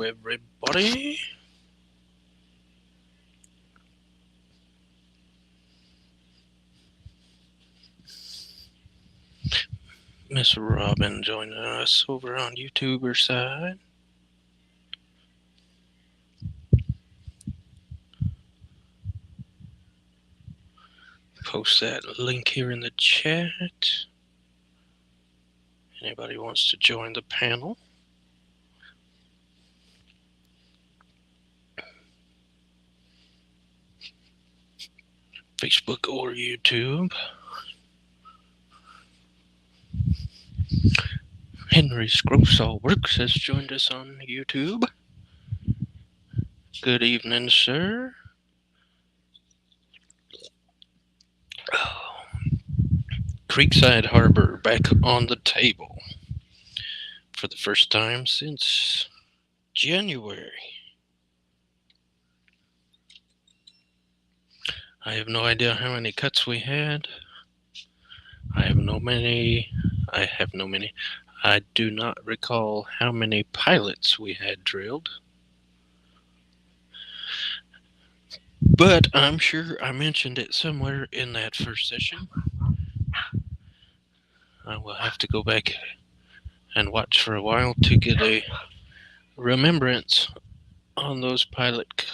everybody. Miss Robin joining us over on YouTuber side. Post that link here in the chat. Anybody wants to join the panel? Facebook or YouTube. Henry Scrosall Brooks has joined us on YouTube. Good evening, sir. Creekside Harbor back on the table for the first time since January. I have no idea how many cuts we had. I do not recall how many pilots we had drilled. But I'm sure I mentioned it somewhere in that first session. I will have to go back and watch for a while to get a remembrance on those pilot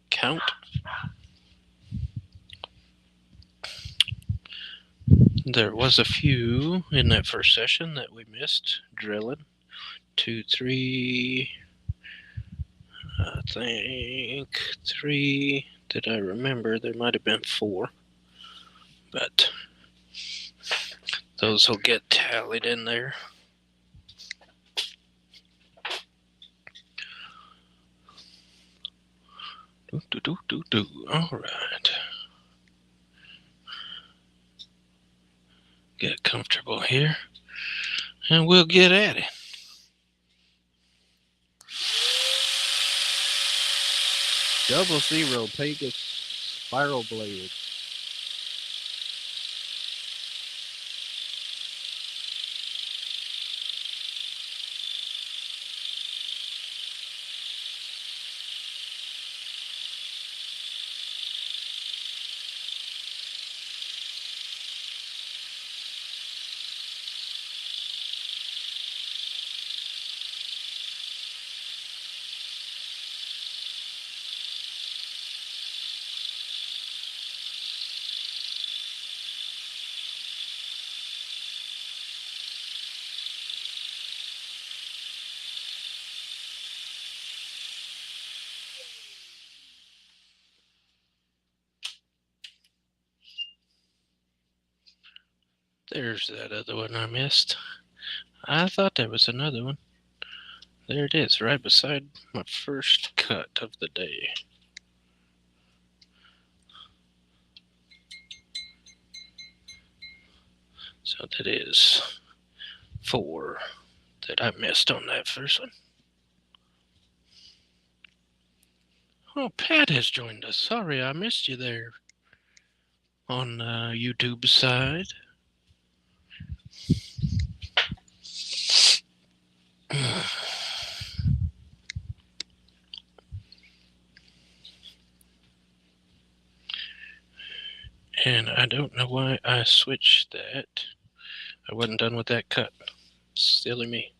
count. There was a few in that first session that we missed drilling. 2, 3, I think 3 that I remember. There might have been 4, but those will get tallied in there. All right. Get comfortable here, and we'll get at it. Double zero Pegasus spiral blade. There's that other one I missed. I thought there was another one. There it is, right beside my first cut of the day. So that is 4 that I missed on that first one. Oh, Pat has joined us. Sorry I missed you there on YouTube side. And I don't know why I switched that. I wasn't done with that cut. Silly me.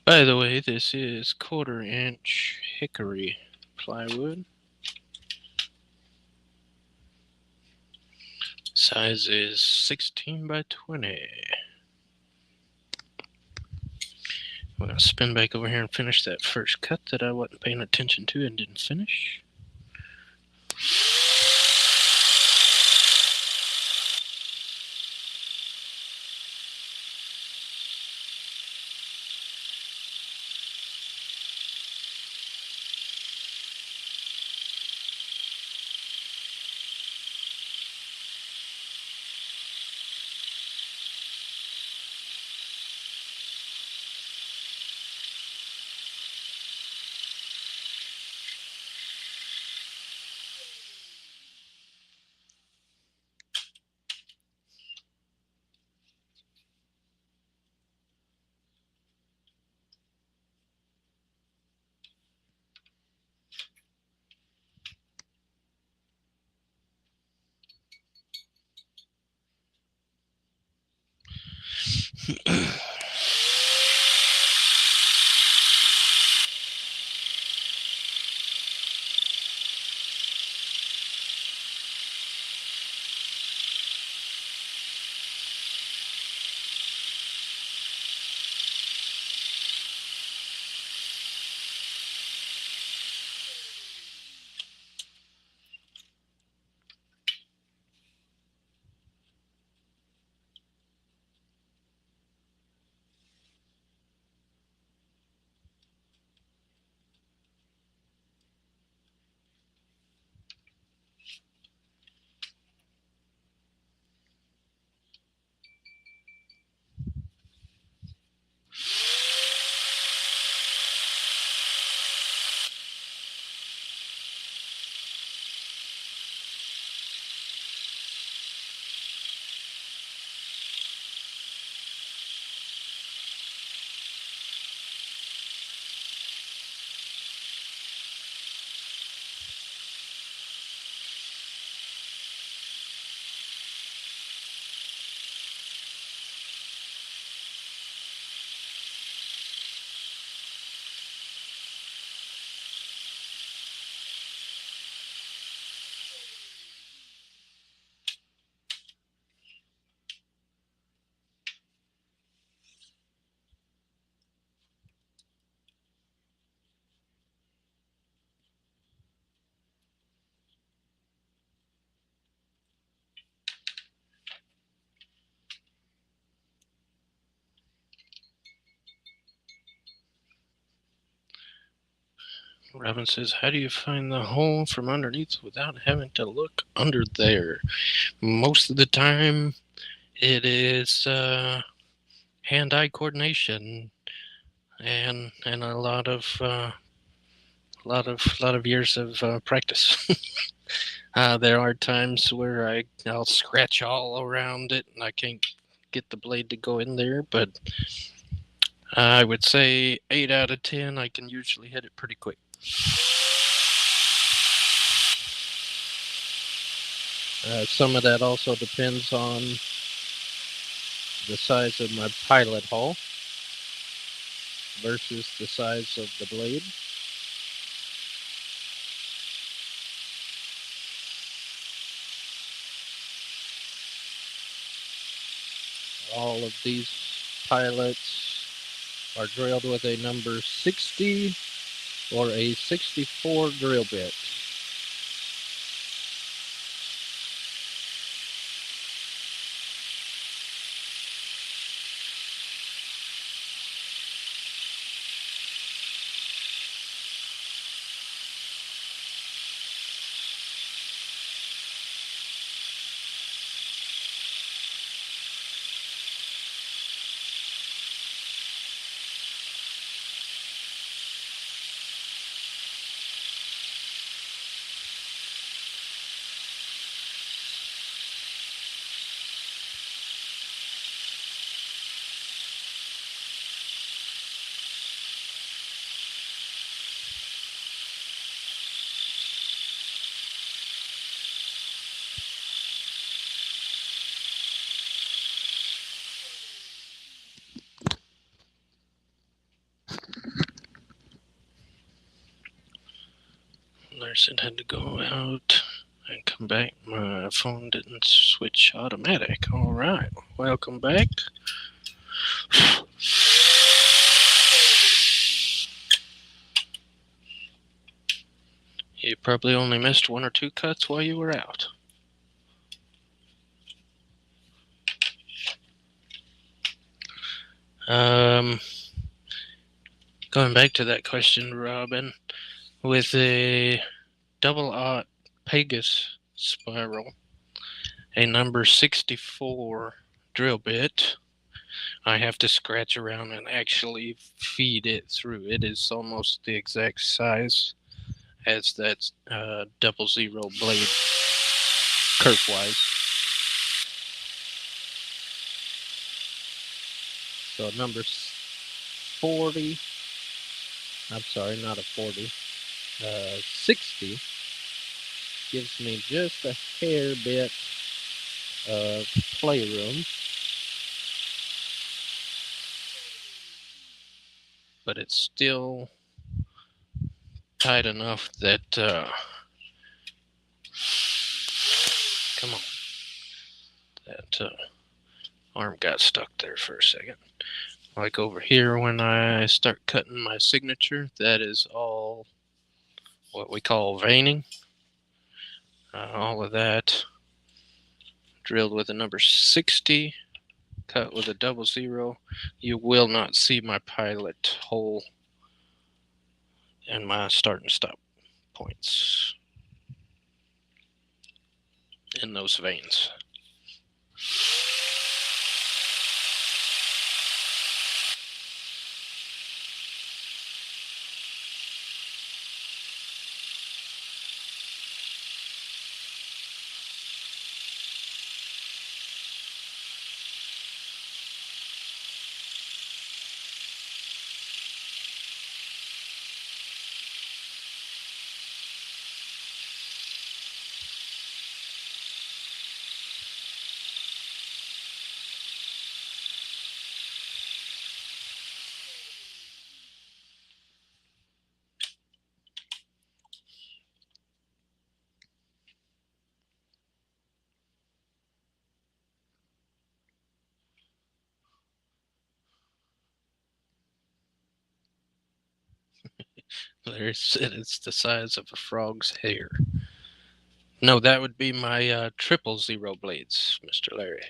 By the way, this is 1/4 inch hickory plywood. Size is 16 by 20. I'm going to spin back over here and finish that first cut that I wasn't paying attention to and didn't finish. Robin says, how do you find the hole from underneath without having to look under there? Most of the time, it is hand-eye coordination and a lot of years of practice. There are times where I'll scratch all around it and I can't get the blade to go in there, but I would say 8 out of 10 I can usually hit it pretty quick. Some of that also depends on the size of my pilot hull versus the size of the blade. All of these pilots are drilled with a number 60 or a 64 drill bit. Larson had to go out and come back. My phone didn't switch automatic. All right, welcome back. You probably only missed one or two cuts while you were out. Going back to that question, Robin, with a double-aught Pegasus spiral, a number 64 drill bit, I have to scratch around and actually feed it through. It is almost the exact size as that 00 blade kerf-wise. So number 40, I'm sorry, not a 40, 60 gives me just a hair bit of playroom. But it's still tight enough that come on, that arm got stuck there for a second. Like over here, when I start cutting my signature, that is all what we call veining. All of that drilled with a number 60, cut with a 00. You will not see my pilot hole and my start and stop points in those veins. Larry said it's the size of a frog's hair. No, that would be my 000 blades, Mr. Larry.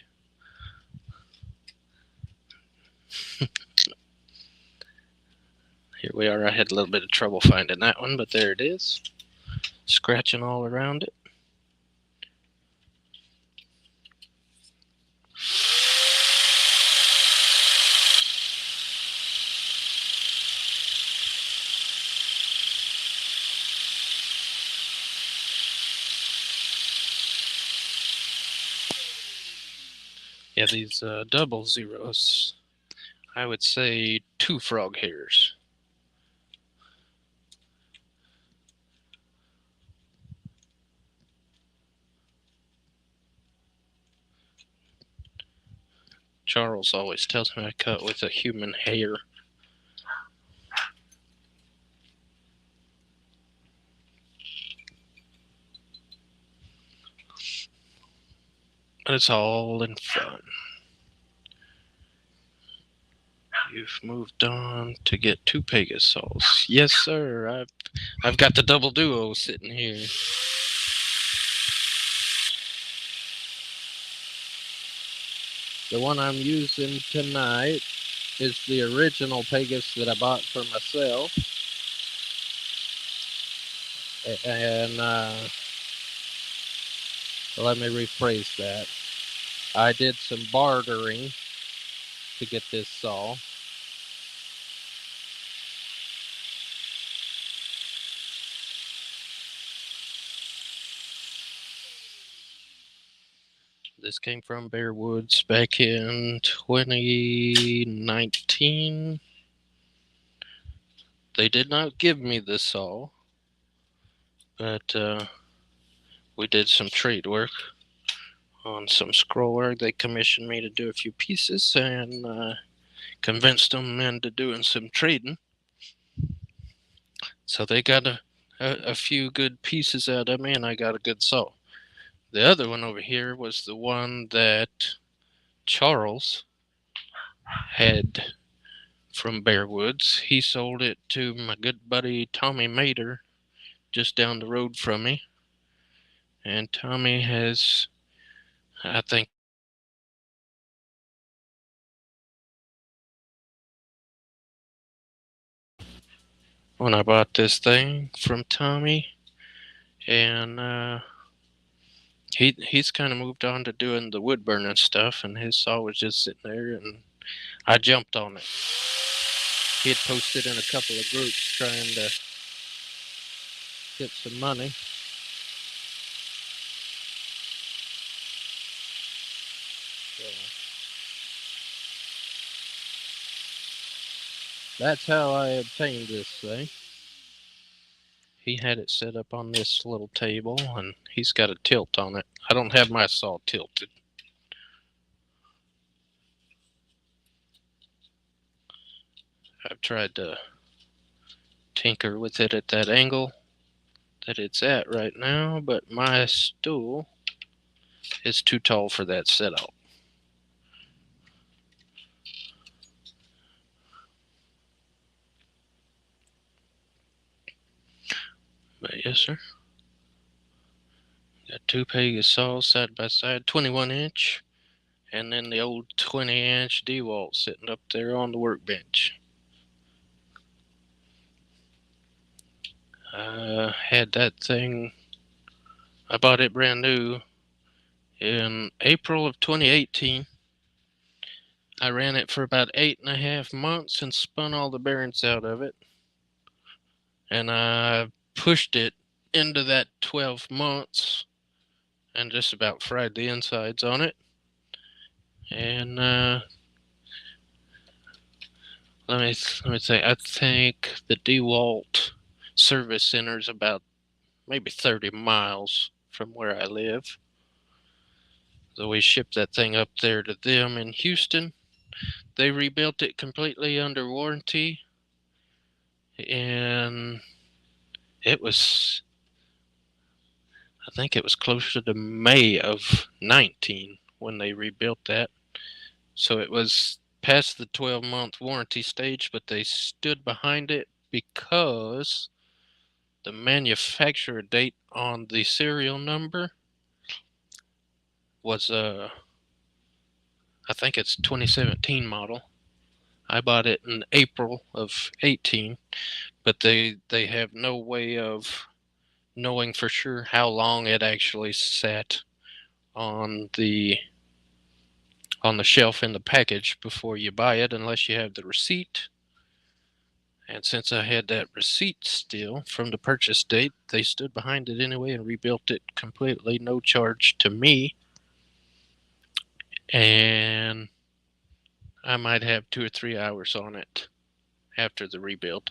Here we are. I had a little bit of trouble finding that one, but there it is. Scratching all around it. Yeah, these 00s, I would say 2 frog hairs. Charles always tells me I cut with a human hair. But it's all in fun. You've moved on to get 2 Pegasus. Yes, sir. I've got the double duo sitting here. The one I'm using tonight is the original Pegasus that I bought for myself. And let me rephrase that. I did some bartering to get this saw. This came from Bear Woods back in 2019. They did not give me this saw, but we did some trade work on some scroll work. They commissioned me to do a few pieces and convinced them into doing some trading. So they got a few good pieces out of me, and I got a good saw. The other one over here was the one that Charles had from Bearwoods. He sold it to my good buddy Tommy Mater just down the road from me. And Tommy has, I think, when I bought this thing from Tommy, and he's kind of moved on to doing the wood burning stuff, and his saw was just sitting there, and I jumped on it. He had posted in a couple of groups trying to get some money. So that's how I obtained this thing. He had it set up on this little table, and he's got a tilt on it. I don't have my saw tilted. I've tried to tinker with it at that angle that it's at right now, but my stool is too tall for that setup. But yes, sir. Got two Pegasus saws side by side, 21 inch, and then the old 20-inch DeWalt sitting up there on the workbench. I had that thing, I bought it brand new in April of 2018. I ran it for about 8.5 months and spun all the bearings out of it. And I pushed it into that 12 months and just about fried the insides on it. And let me say, I think the DeWalt service center is about maybe 30 miles from where I live. So we shipped that thing up there to them in Houston. They rebuilt it completely under warranty, and it was, I think it was closer to May of 19 when they rebuilt that. So it was past the 12-month warranty stage, but they stood behind it because the manufacturer date on the serial number was I think it's 2017 model. I bought it in April of 18, but they have no way of knowing for sure how long it actually sat on the shelf in the package before you buy it unless you have the receipt. And since I had that receipt still from the purchase date, they stood behind it anyway and rebuilt it completely, no charge to me. And I might have 2 or 3 hours on it after the rebuild.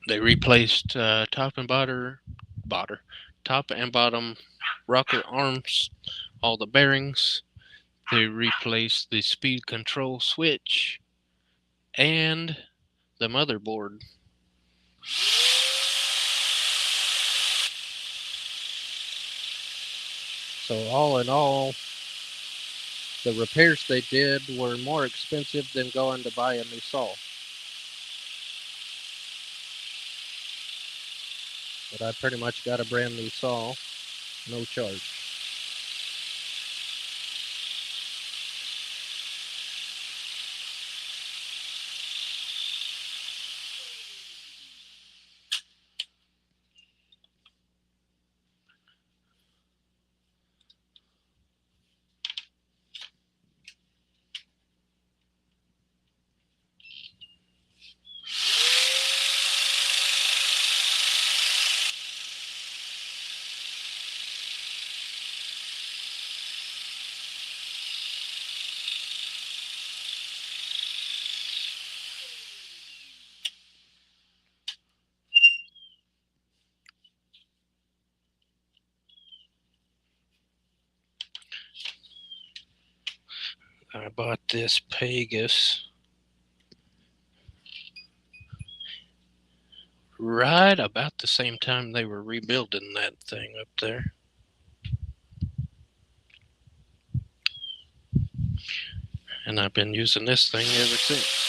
They replaced top and bottom rocker arms, all the bearings. They replaced the speed control switch and the motherboard. So all in all, the repairs they did were more expensive than going to buy a new saw. But I pretty much got a brand new saw, no charge. I bought this Pegasus right about the same time they were rebuilding that thing up there. And I've been using this thing ever since.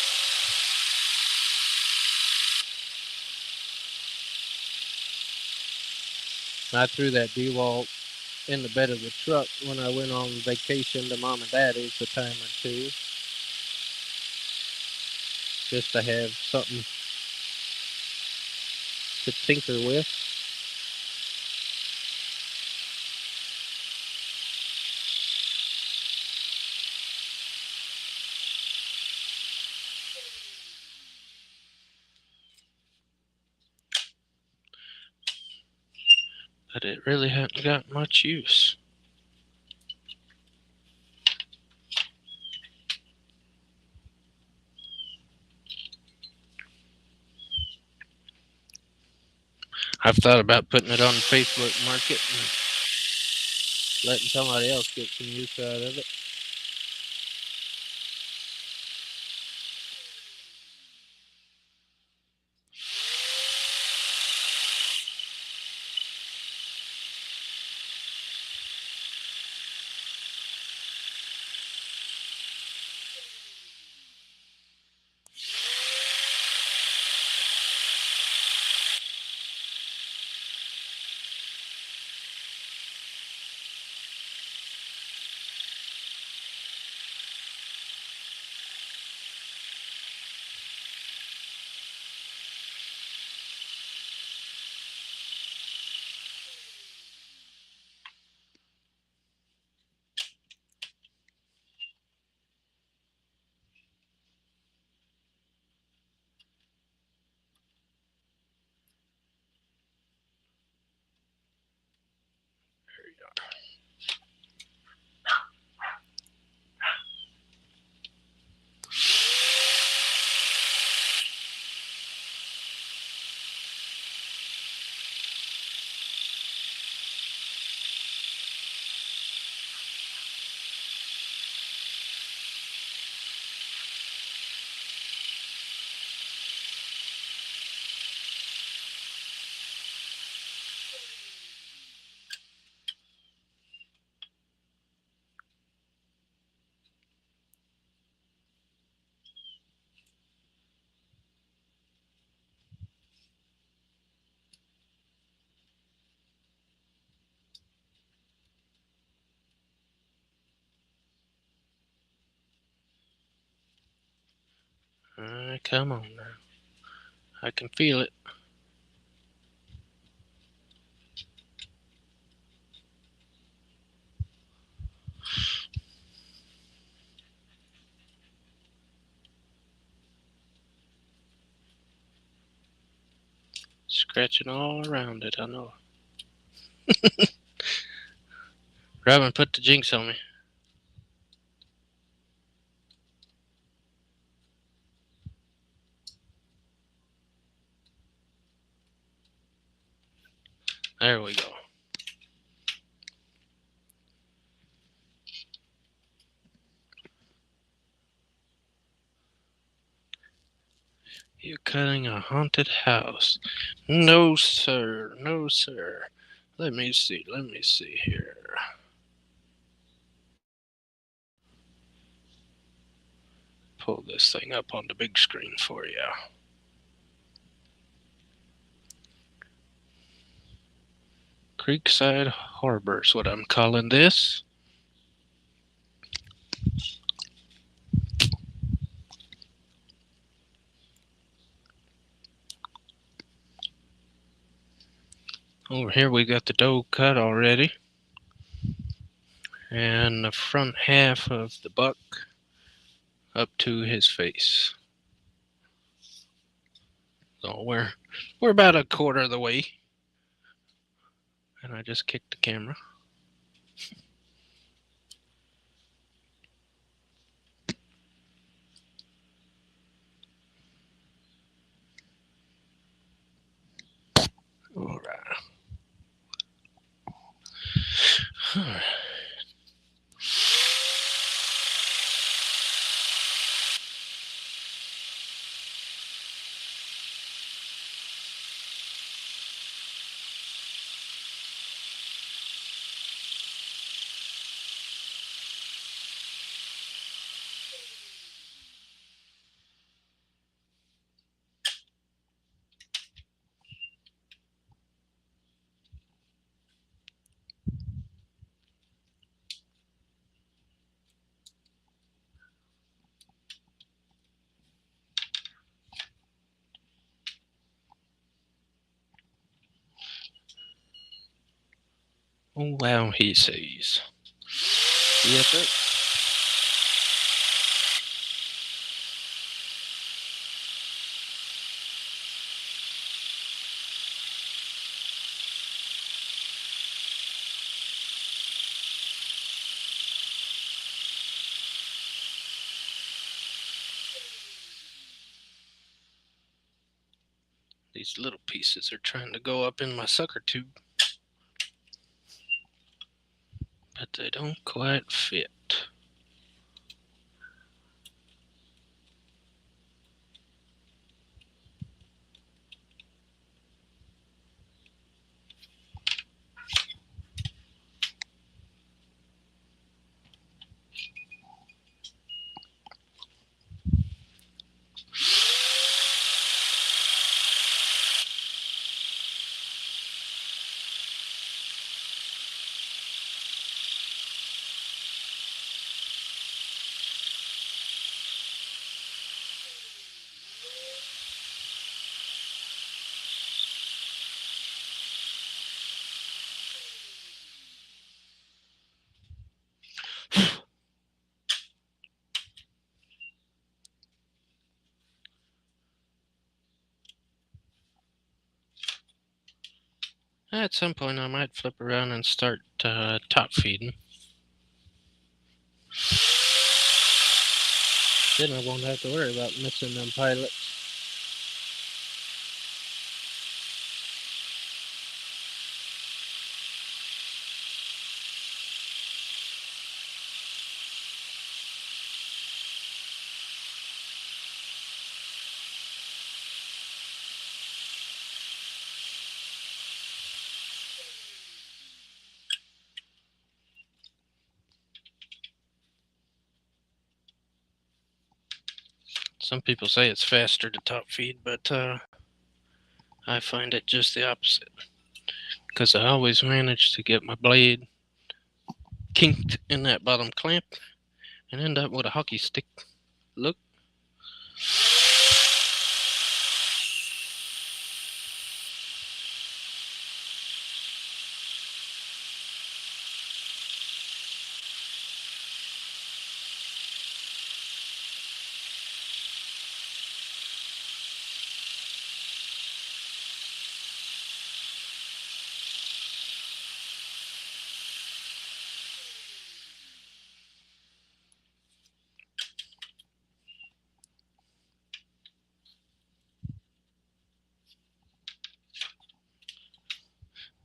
I threw that D-wall in the bed of the truck when I went on vacation to Mom and Daddy's a time or two, just to have something to tinker with. But it really hadn't got much use. I've thought about putting it on the Facebook Market and Letting somebody else get some use out of it. come on now. I can feel it. Scratching all around it, I know. Robin, put the jinx on me. There we go. You're cutting a haunted house. No, sir. No, sir. Let me see. Let me see here. Pull this thing up on the big screen for you. Creekside Harbor is what I'm calling this. Over here we got the dough cut already. And the front half of the buck up to his face. So we're about a quarter of the way. And I just kicked the camera. All right. All right. Oh, wow, he says. Yes, sir. These little pieces are trying to go up in my sucker tube, but they don't quite fit. At some point, I might flip around and start top feeding. Then I won't have to worry about missing them pilots. Some people say it's faster to top feed, but I find it just the opposite. Because I always manage to get my blade kinked in that bottom clamp and end up with a hockey stick look.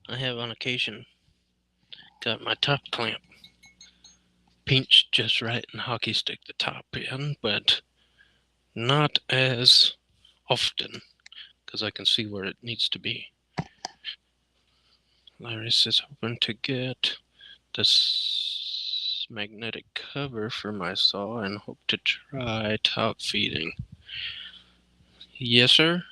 I have on occasion got my top clamp pinched just right and hockey stick the top in, but not as often because I can see where it needs to be. Larry is hoping to get this magnetic cover for my saw and hope to try top feeding. Yes, sir.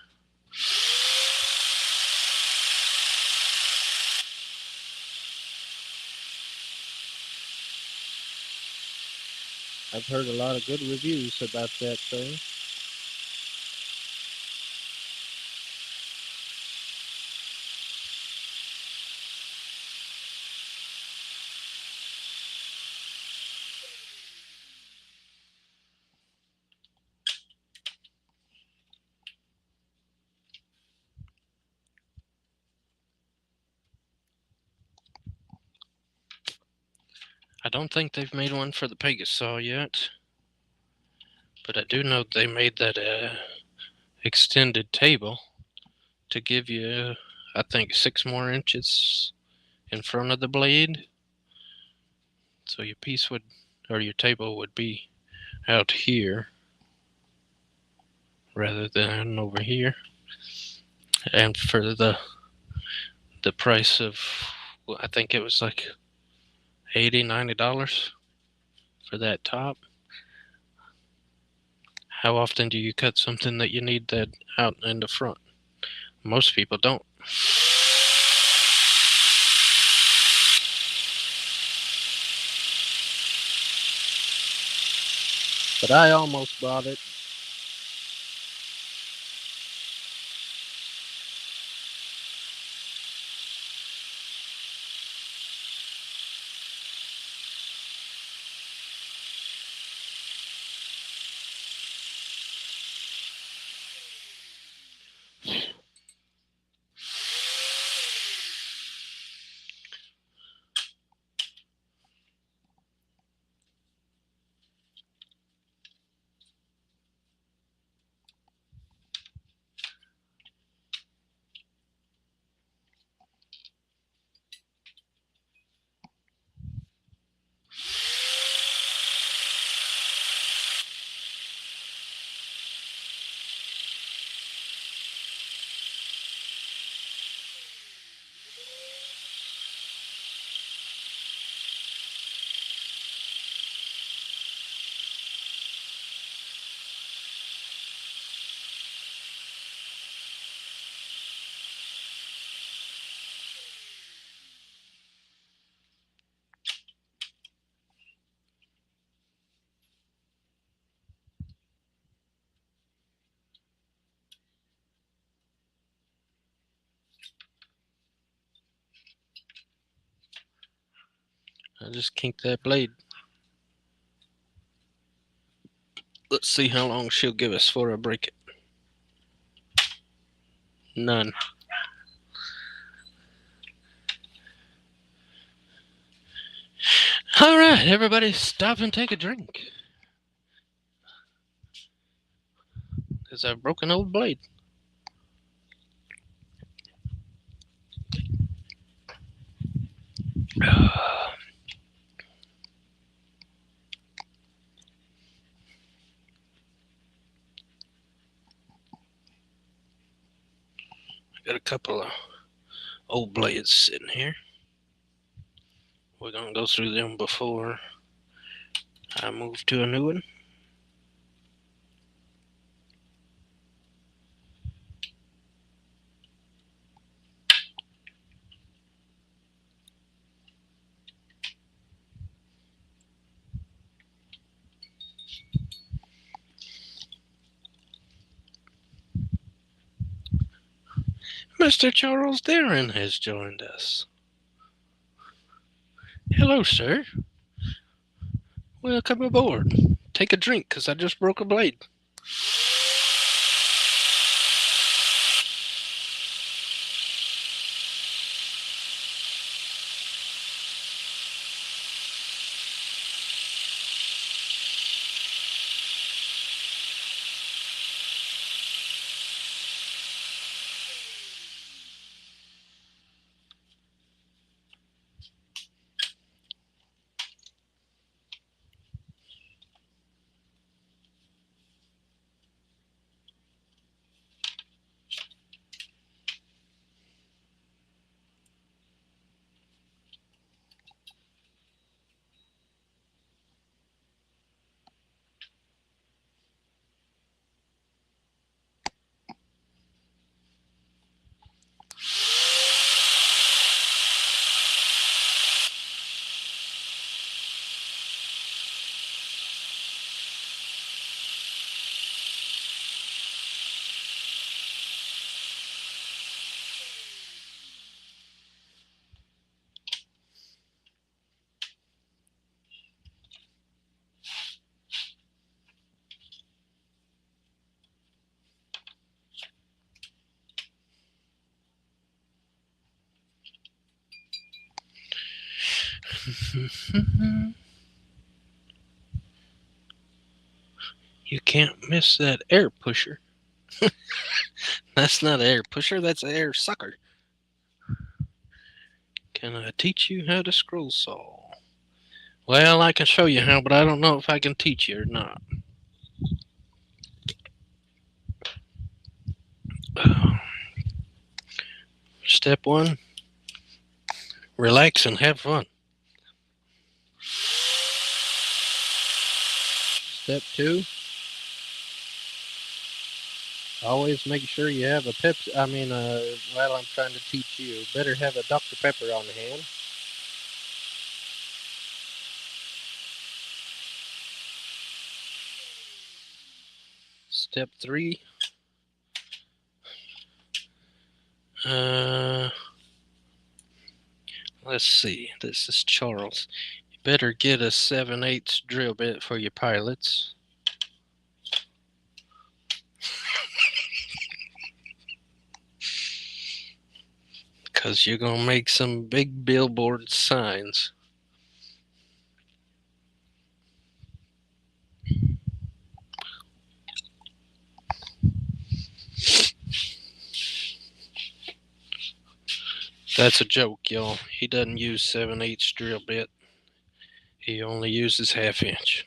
I've heard a lot of good reviews about that thing. I don't think they've made one for the Pegasus saw yet, but I do know they made that extended table to give you, I think, 6 more inches in front of the blade. So your piece would, or your table would be out here rather than over here. And for the price of, well, I think it was like $80-$90 for that top. How often do you cut something that you need that out in the front? Most people don't. But I almost bought it. I just kinked that blade. Let's see how long she'll give us before I break it. None. All right, everybody, stop and take a drink. Because I've broken an old blade. I got a couple of old blades sitting here. We're going to go through them before I move to a new one. Mr. Charles Darren has joined us. Hello, sir. Welcome aboard. Take a drink, because I just broke a blade. You can't miss that air pusher. That's not an air pusher, that's an air sucker. Can I teach you how to scroll saw? Well, I can show you how, but I don't know if I can teach you or not. Step 1, relax and have fun. Step 2, always make sure you have a well, I'm trying to teach you. Better have a Dr. Pepper on hand. Step 3, Let's see. This is Charles. You better get a 7/8 drill bit for your pilots. Because you're going to make some big billboard signs. That's a joke, y'all. He doesn't use 7/8 drill bit. He only uses 1/2 inch.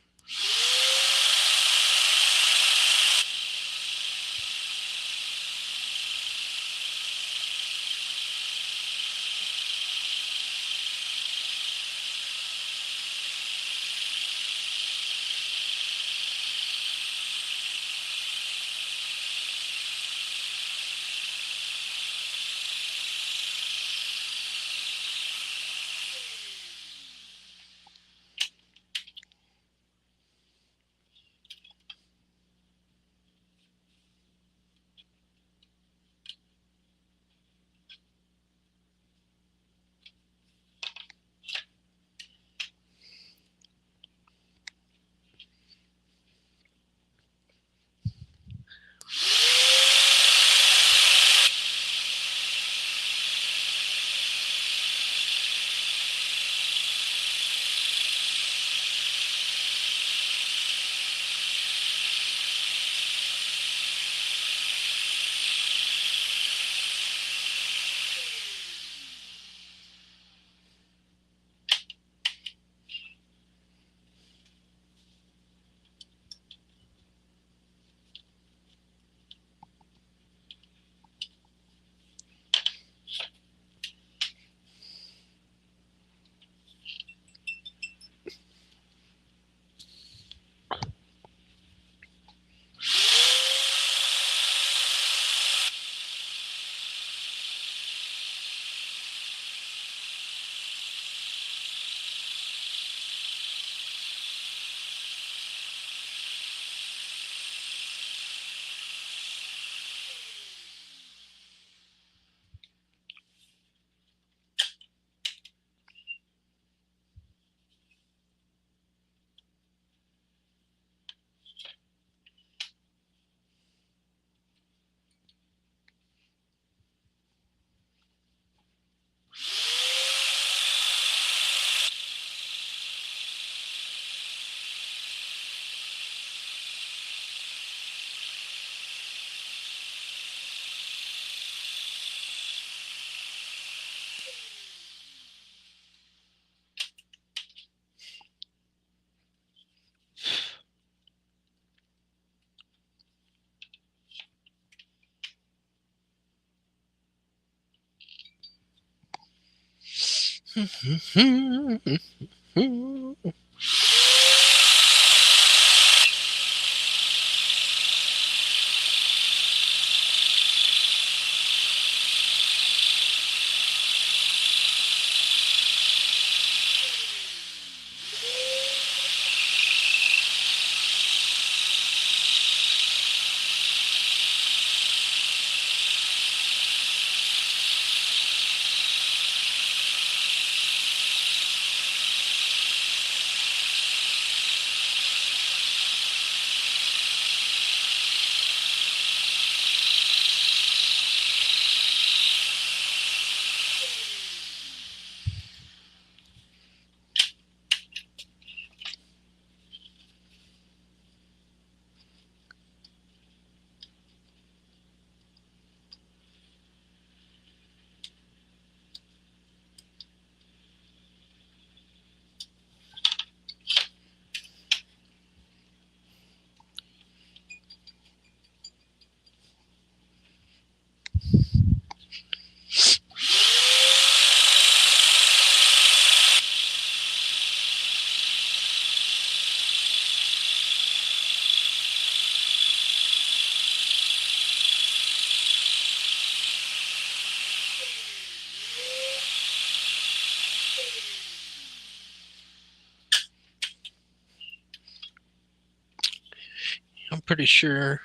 I'm pretty sure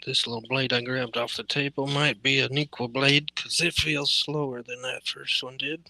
this little blade I grabbed off the table might be an equal blade because it feels slower than that first one did.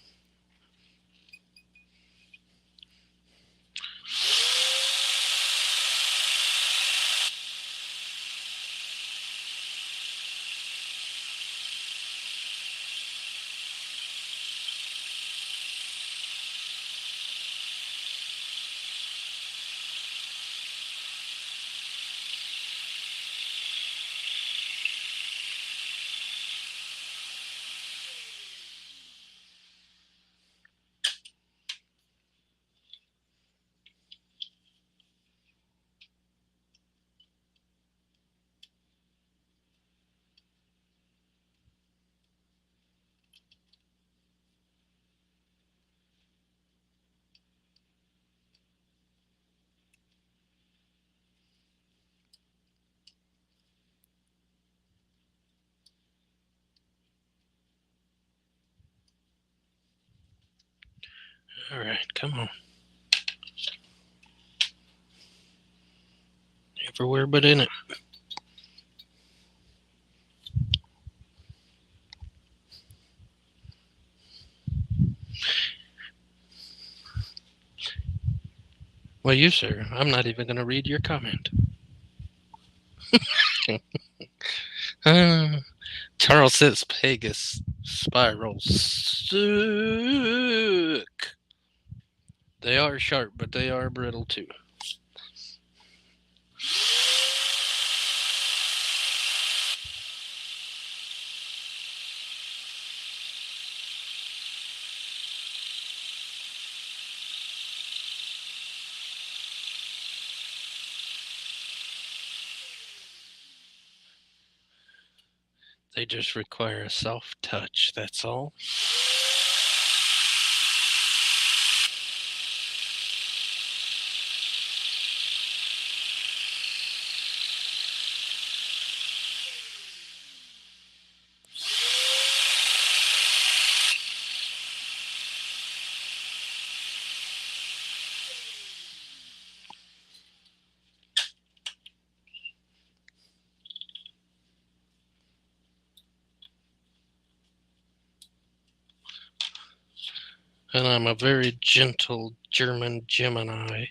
All right, come on. Everywhere but in it. Well, you, sir, I'm not even going to read your comment. Charles says Pegasus spirals suck. They are sharp, but they are brittle too. They just require a soft touch, that's all. And I'm a very gentle German Gemini.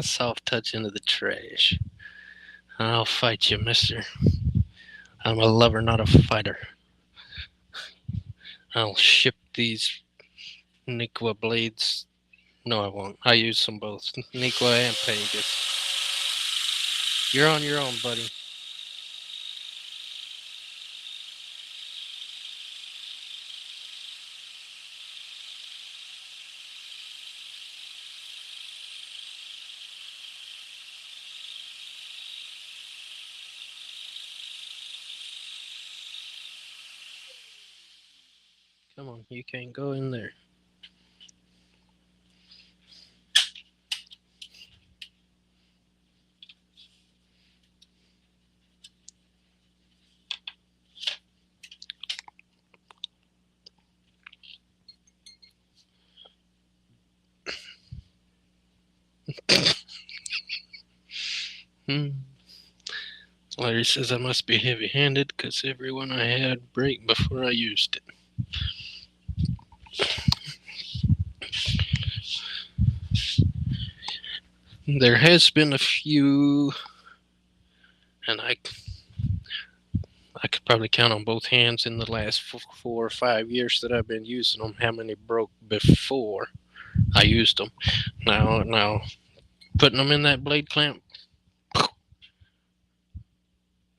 Soft touch into the trash. I'll fight you, mister. I'm a lover, not a fighter. I'll ship these Nikwa blades No, I won't. I use them both, Niqua and Pegasus. You're on your own, buddy. Come on, you can't go in there. Hmm. Larry says I must be heavy-handed because every one I had break before I used it. There has been a few, and I could probably count on both hands in the last 4 or 5 years that I've been using them how many broke before I used them. Now, putting them in that blade clamp,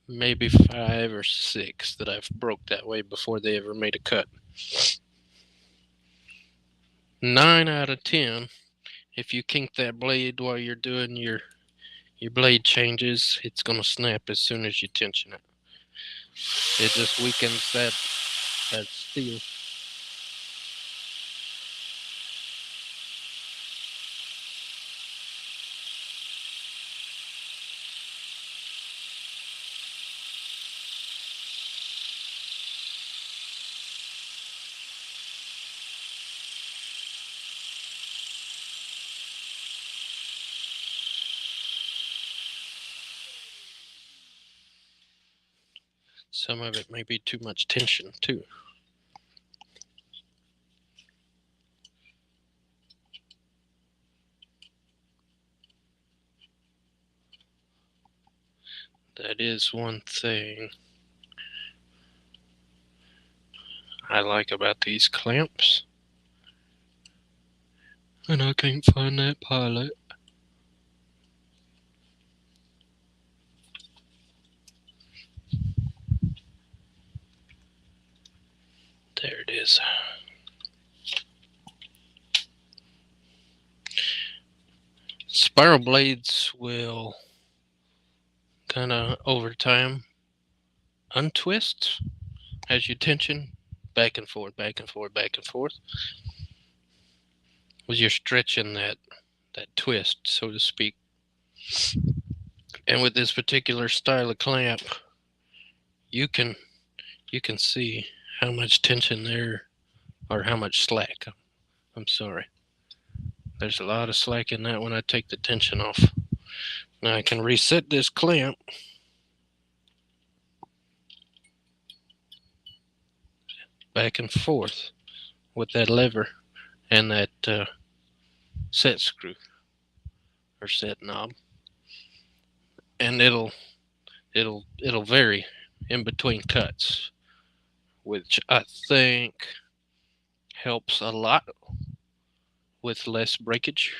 maybe 5 or 6 that I've broke that way before they ever made a cut. 9 out of 10, if you kink that blade while you're doing your blade changes, it's gonna snap as soon as you tension it. It just weakens that steel. Some of it may be too much tension too. That is one thing I like about these clamps. And I can't find that pilot. There it is. Spiral blades will kind of over time untwist as you tension back and forth, back and forth, back and forth. As you're stretching that twist, so to speak. And with this particular style of clamp, you can see how much tension there, or how much slack. I'm sorry. There's a lot of slack in that when I take the tension off. Now I can reset this clamp back and forth with that lever and that set screw or set knob, and it'll vary in between cuts, which I think helps a lot with less breakage.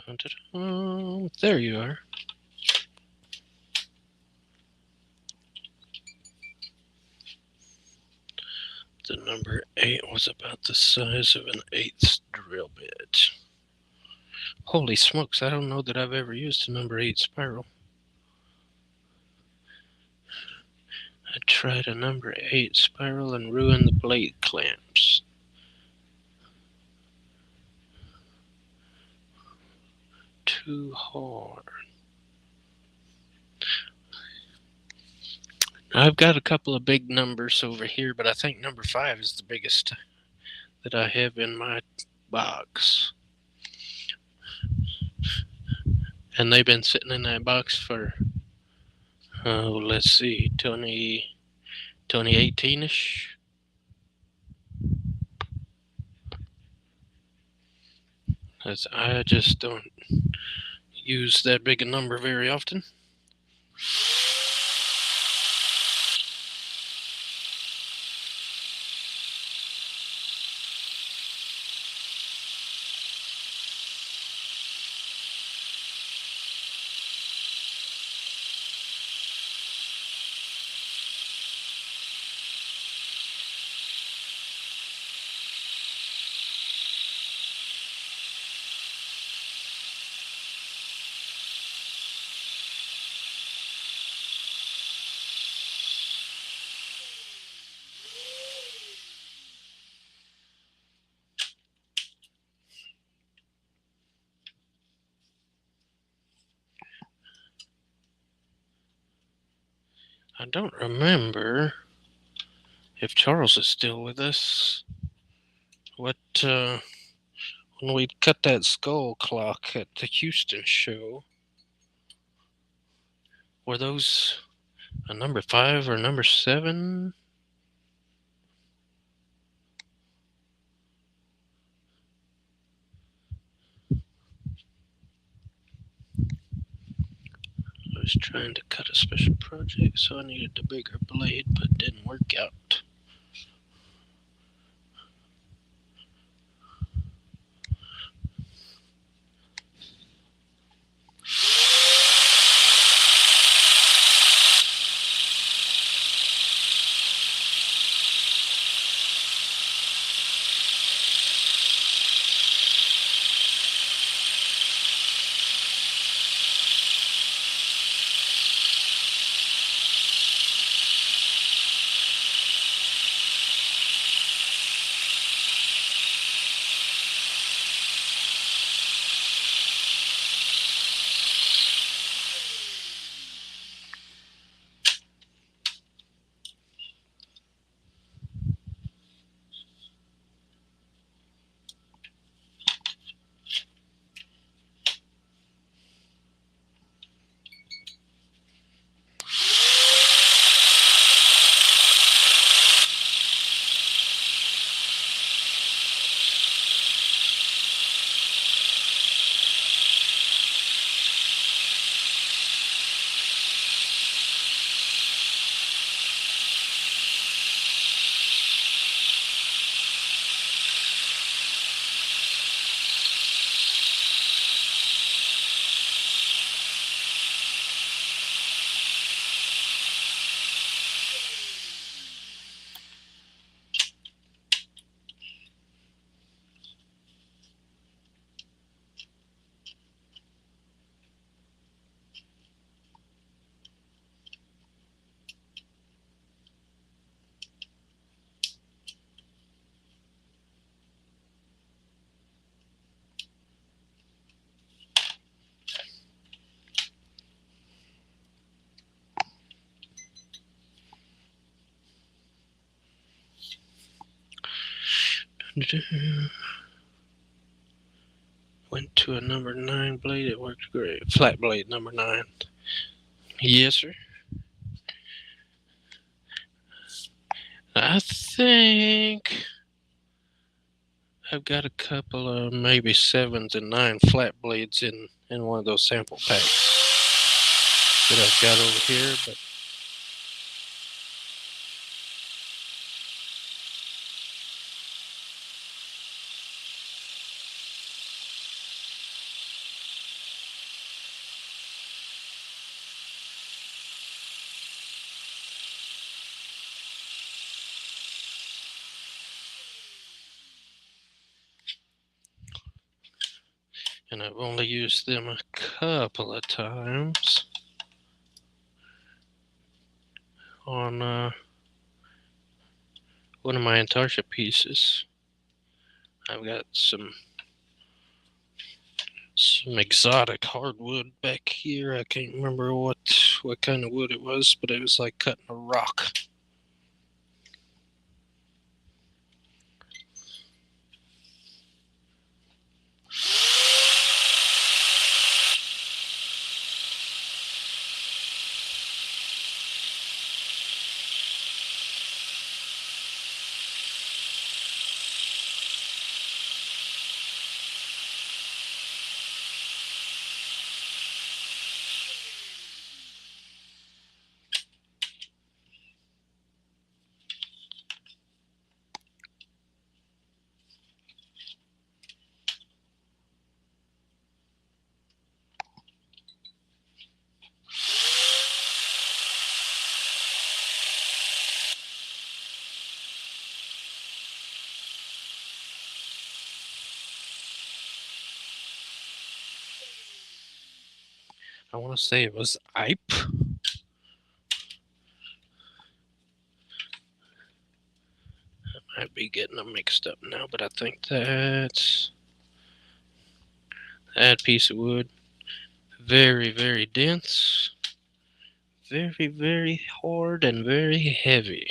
Dun, dun, dun. There you are. The number 8 was about the size of an eighth drill bit. Holy smokes, I don't know that I've ever used a number 8 spiral. I tried a number 8 spiral and ruined the blade clamps. Too hard. I've got a couple of big numbers over here, but I think number 5 is the biggest that I have in my box. And they've been sitting in that box for, let's see, 2018-ish. I just don't use that big a number very often. I don't remember if Charles is still with us. When we cut that skull clock at the Houston show, were those a number 5 or number 7? I was trying to cut a special project, so I needed a bigger blade, but it didn't work out. Went to a number 9 blade, it worked great. Flat blade number 9. Yes, sir. I think I've got a couple of maybe 7s and 9 flat blades in one of those sample packs that I've got over here, but and I've only used them a couple of times on one of my intarsia pieces. I've got some exotic hardwood back here. I can't remember what kind of wood it was, but it was like cutting a rock. I want to say it was Ipe. I'd be getting them mixed up now, but I think that's that piece of wood. Very, very dense. Very, very hard and very heavy.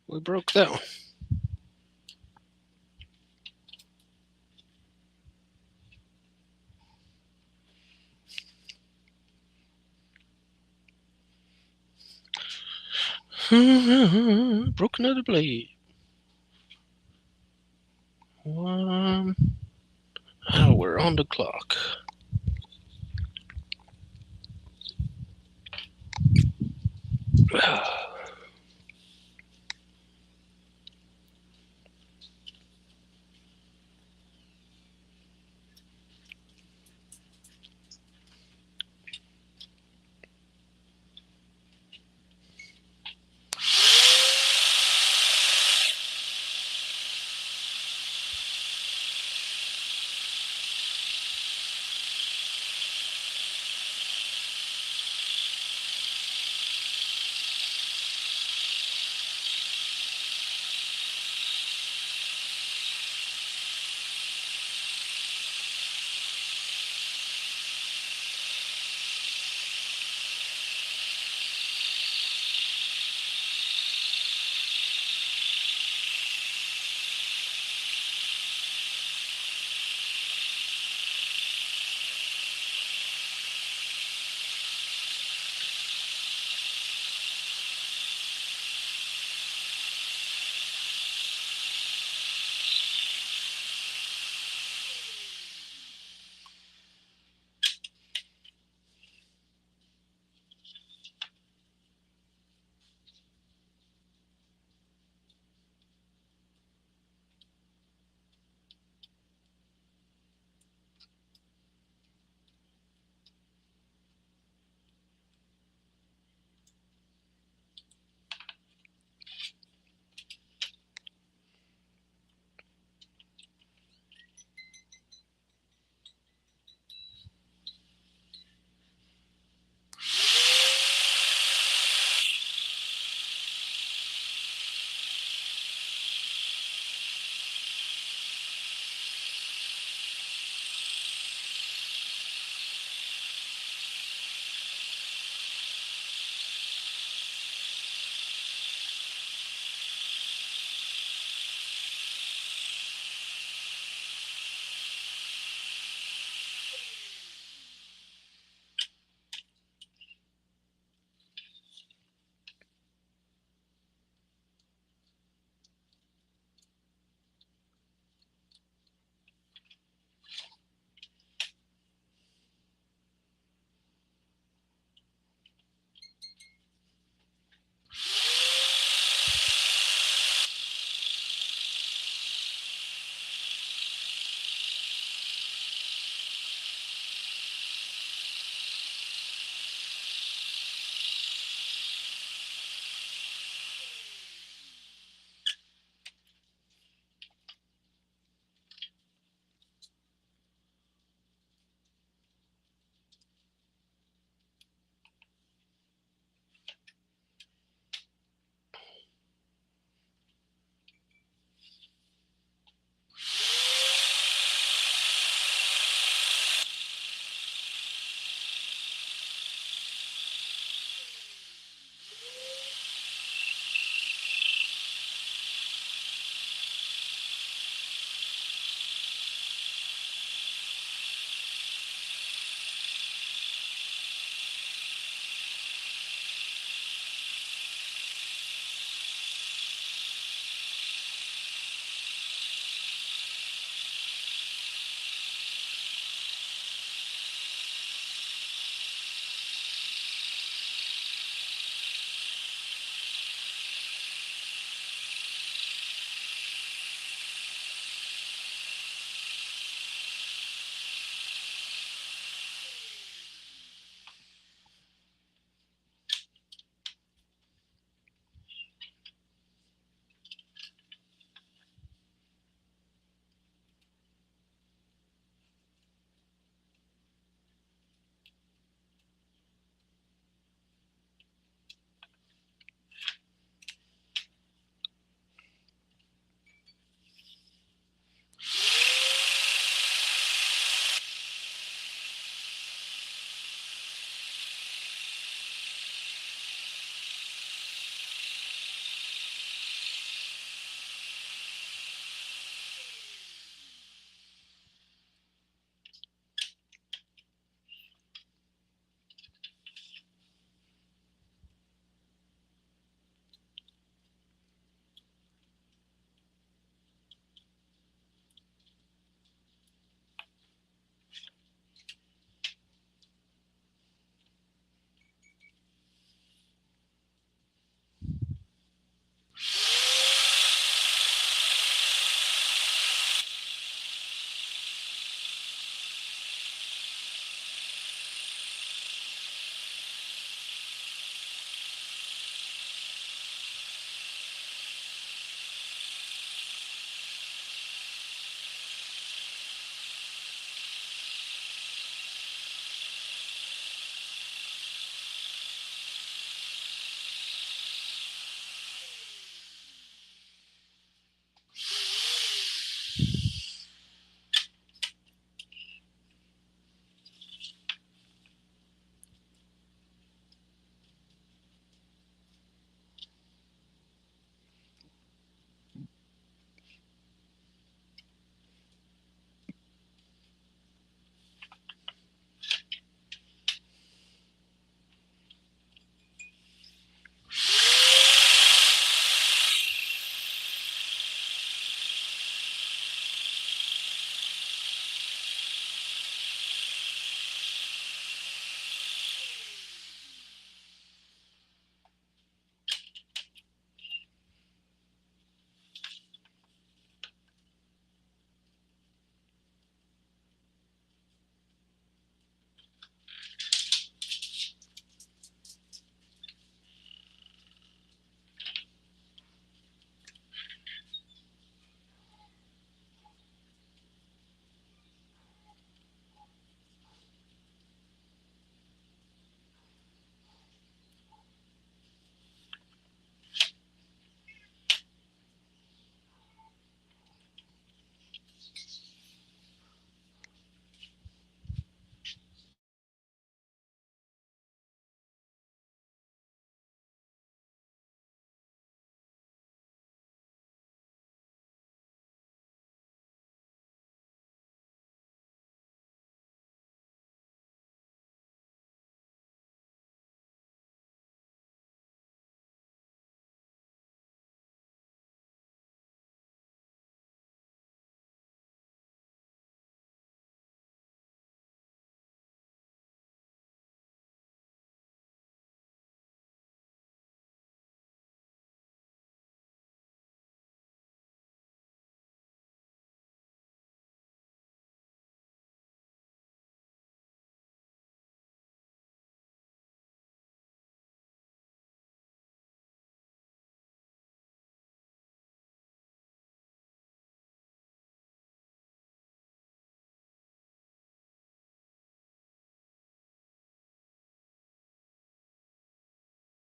We broke that one. Broke another blade. One hour on the clock.